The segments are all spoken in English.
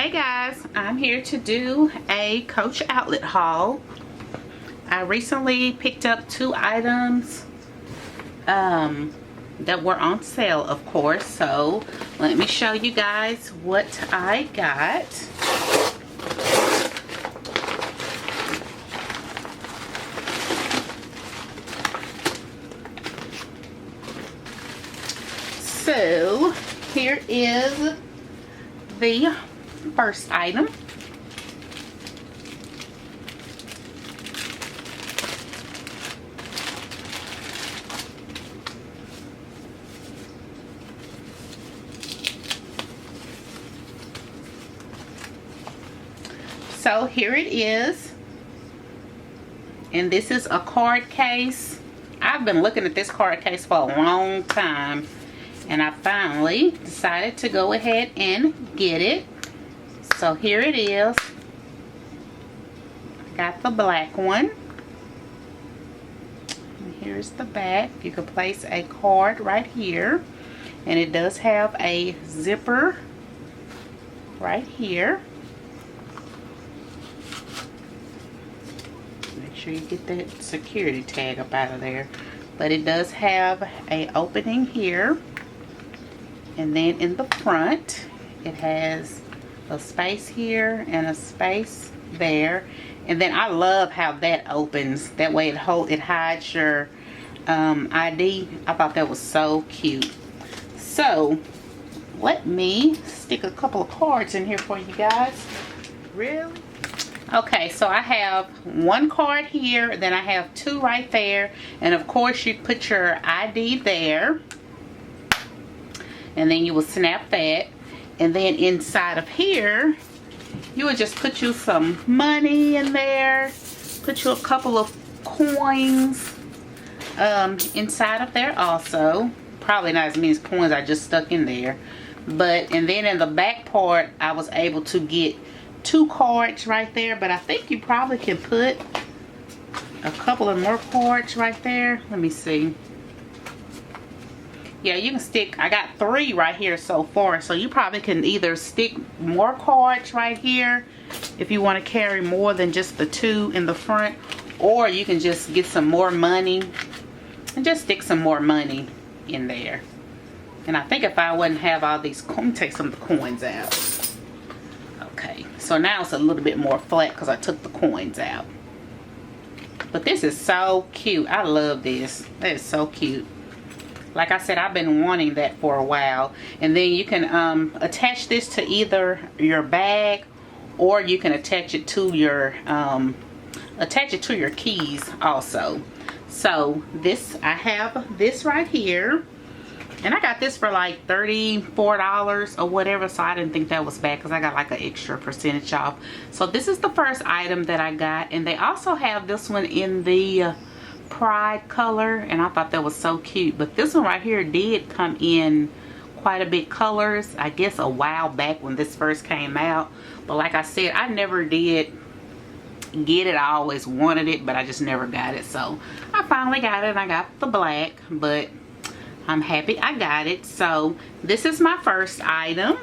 Hey guys, I'm here to do a Coach outlet haul. I recently picked up 2 items that were on sale, of course. So let me show you guys what I got. So here is the first item. So here it is, and this is a card case. I've been looking at this card case for a long time, and I finally decided to go ahead and get it. So here it is. I got the black one. And here's the back. You can place a card right here, and it does have a zipper right here. Make sure you get that security tag up out of there. But it does have a opening here, and then in the front it has a space here and a space there. And then I love how that opens. That way it hides your ID. I thought that was so cute. So let me stick a couple of cards in here for you guys. Really? Okay, so I have 1 card here, then I have 2 right there, and of course you put your ID there, and then you will snap that, and then inside of here you would just put you some money in there, put you a couple of coins inside of there also. Probably not as many as coins I just stuck in there, but and then in the back part I was able to get 2 cards right there, but I think you probably can put a couple of more cards right there. Let me see. Yeah, you can stick, I got 3 right here so far, so you probably can either stick more cards right here if you want to carry more than just the 2 in the front, or you can just get some more money and just stick some more money in there. And I think if I wouldn't have all these, let me take some of the coins out. Okay, so now it's a little bit more flat because I took the coins out. But this is so cute. I love this. That is so cute. Like I said, I've been wanting that for a while. And then you can attach this to either your bag, or you can attach it to your keys also. So this, I have this right here. And I got this for like $34 or whatever, so I didn't think that was bad because I got like an extra percentage off. So this is the first item that I got, and they also have this one in the Pride color, and I thought that was so cute. But this one right here did come in quite a bit colors, I guess a while back when this first came out. But like I said, I never did get it. I always wanted it, but I just never got it. So I finally got it, and I got the black, but I'm happy I got it. So this is my first item.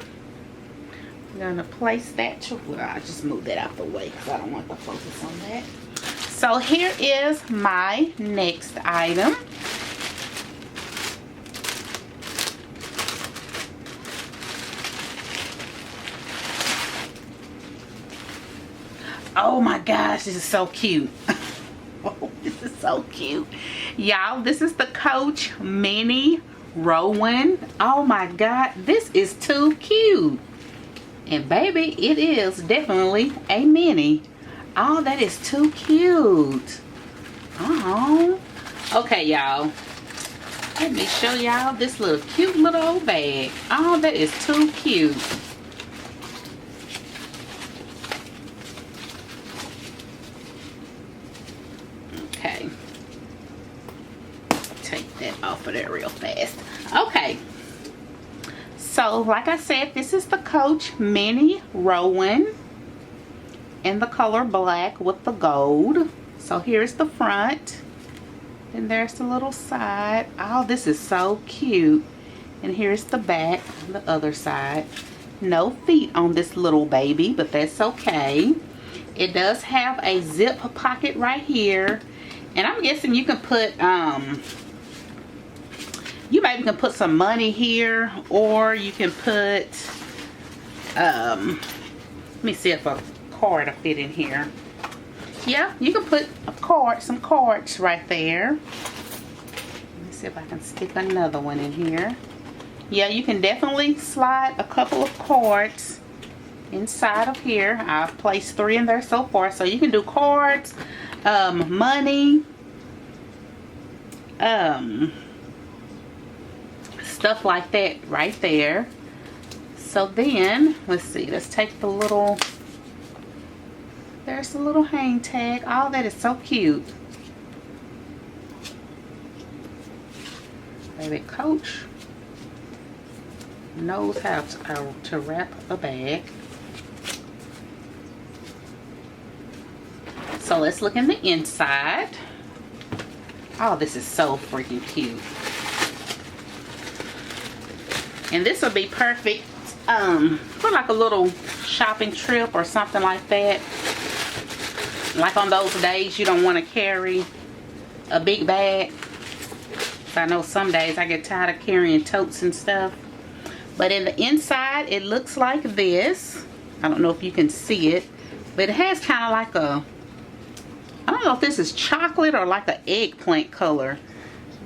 I'm gonna place that. Well, I just moved that out the way because I don't want to focus on that. So here is my next item. Oh my gosh, this is so cute. Oh, this is so cute. Y'all, this is the Coach Mini Rowan. Oh my god, this is too cute. And baby, it is definitely a mini. Oh, that is too cute. Oh. Okay, y'all. Let me show y'all this little cute little old bag. Oh, that is too cute. Okay. Take that off of there real fast. Okay. So, like I said, this is the Coach Mini Rowan in the color black with the gold. So here's the front, and there's the little side. Oh, this is so cute. And here's the back, the other side. no feet on this little baby, but that's okay. It does have a zip pocket right here, and I'm guessing you can put you maybe can put some money here, or you can put let me see if a card will fit in here. Yeah, you can put a card, some cards right there. Let me see if I can stick another one in here. Yeah, you can definitely slide a couple of cards inside of here. I've placed 3 in there so far, so you can do cards, money, stuff like that right there. So then let's see, let's take the little, there's the little hang tag. Oh, that is so cute. Baby Coach knows how to wrap a bag. So let's look in the inside. Oh, this is so freaking cute. And this will be perfect for like a little shopping trip or something like that. Like on those days you don't want to carry a big bag. I know some days I get tired of carrying totes and stuff. But in the inside, it looks like this. I don't know if you can see it, but it has kind of like a, I don't know if this is chocolate or like an eggplant color.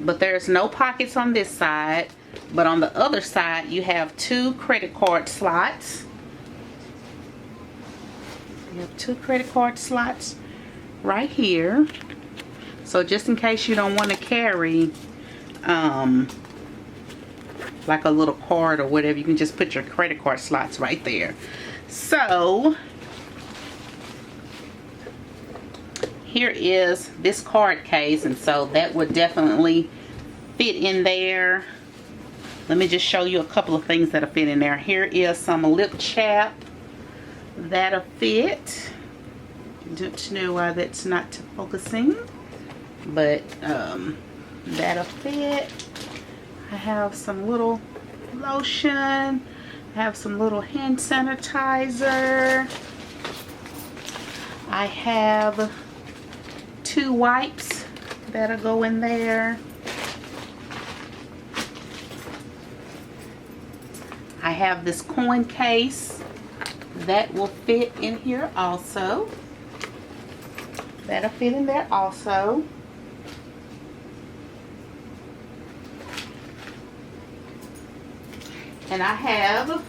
But there's no pockets on this side. But on the other side, you have 2 credit card slots. You have 2 credit card slots right here. So just in case you don't want to carry like a little card or whatever, you can just put your credit card slots right there. So here is this card case, and so that would definitely fit in there. Let me just show you a couple of things that'll fit in there. Here is some lip chap that'll fit. Don't know why that's not focusing, but that'll fit. I have some little lotion. I have some little hand sanitizer. I have 2 wipes that'll go in there. I have this coin case that will fit in here also. That'll fit in there also. And I have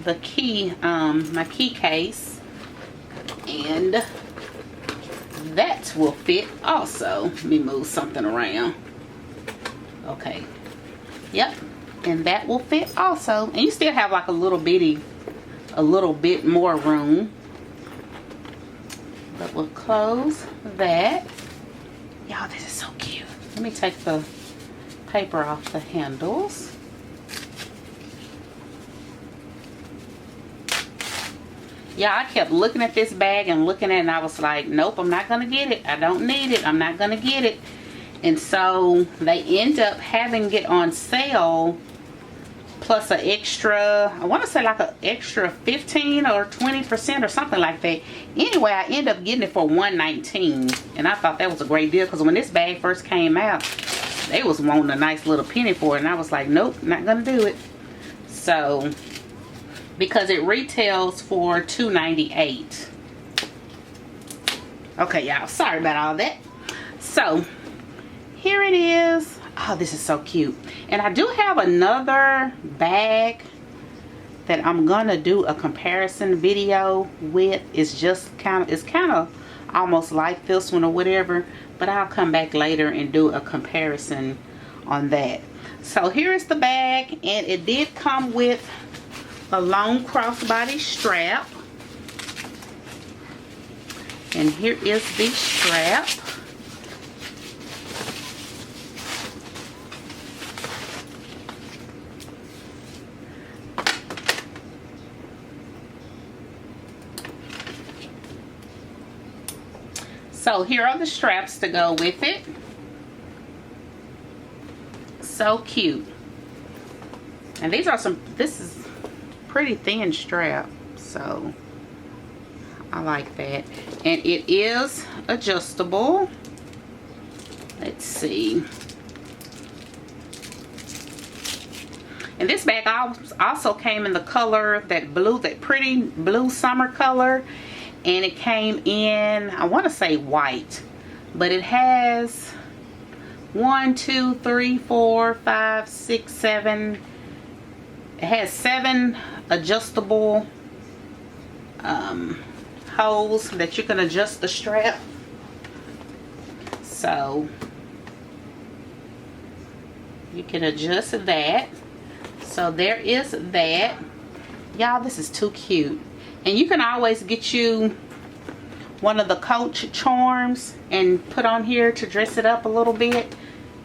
the key, my key case, and that will fit also. Let me move something around. Okay. Yep. And that will fit also. And you still have like a little bit more room. But we'll close that. Y'all, this is so cute. Let me take the paper off the handles. Yeah, I kept looking at this bag and looking at it, and I was like, nope, I'm not gonna get it. I don't need it. I'm not gonna get it. And so they end up having it on sale plus an extra, I want to say like an extra 15 or 20% or something like that. Anyway, I ended up getting it for $1.19, and I thought that was a great deal, because when this bag first came out, they was wanting a nice little penny for it, and I was like, nope, not gonna do it. So because it retails for $2.98. Okay, y'all, sorry about all that. So here it is. Oh, this is so cute. And I do have another bag that I'm gonna do a comparison video with. It's just kind of almost like this one or whatever, but I'll come back later and do a comparison on that. So here is the bag, and it did come with a long crossbody strap. And here is the strap. So here are the straps to go with it. So cute. And these are this is pretty thin strap, so I like that. And it is adjustable. Let's see. And this bag also came in the color, that pretty blue summer color. And it came in, I want to say white. But it has 1, 2, 3, 4, 5, 6, 7. It has 7 adjustable holes that you can adjust the strap. So you can adjust that. So there is that. Y'all, this is too cute. And you can always get you one of the Coach charms and put on here to dress it up a little bit.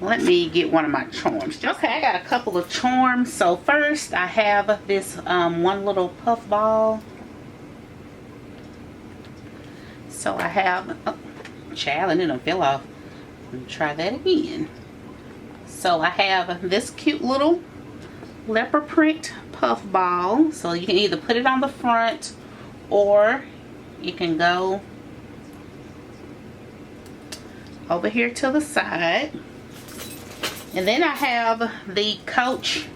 Let me get one of my charms. Okay, I got a couple of charms. So first I have this one little puff ball. So I have, oh, child, and then it fell off. Let me try that again. So I have this cute little leopard print puff ball. So you can either put it on the front or you can go over here to the side. And then I have the Coach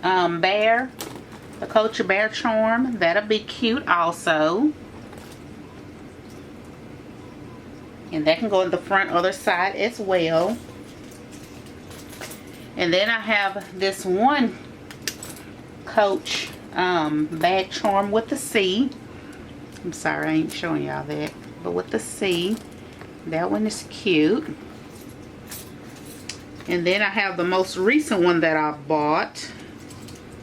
bear, the Coach bear charm. That'll be cute also. And that can go in the front or the side as well. And then I have this one Coach bag charm with the C. I'm sorry I ain't showing y'all that, but with the C. That one is cute. And then I have the most recent one that I bought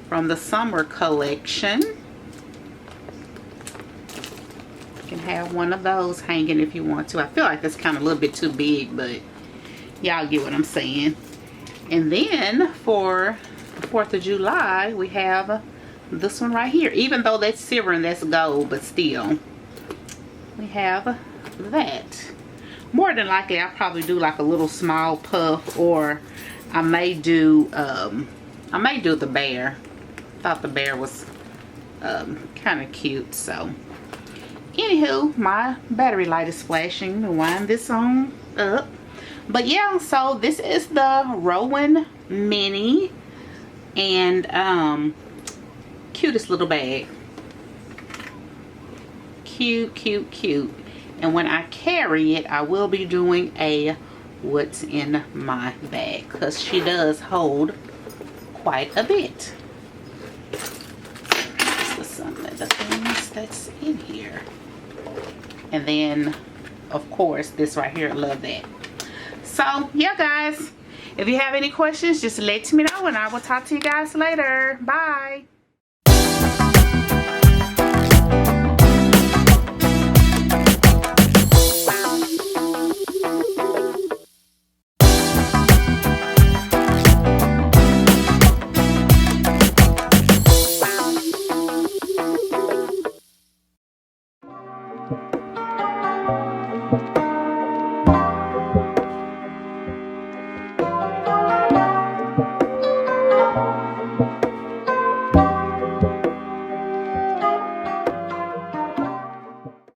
from the summer collection. You can have one of those hanging if you want to. I feel like that's kind of a little bit too big, but y'all get what I'm saying. And then for the 4th of July, we have this one right here. Even though that's silver and that's gold, but still, we have that. More than likely, I'll probably do like a little small puff, or I may do the bear. Thought the bear was kind of cute. So anywho, my battery light is flashing. Let me wind this on up. But yeah, so this is the Rowan Mini, and cutest little bag. Cute, cute, cute. And when I carry it, I will be doing a what's in my bag, because she does hold quite a bit. That's some of the things that's in here. And then, of course, this right here, I love that. So, yeah, guys, if you have any questions, just let me know, and I will talk to you guys later. Bye.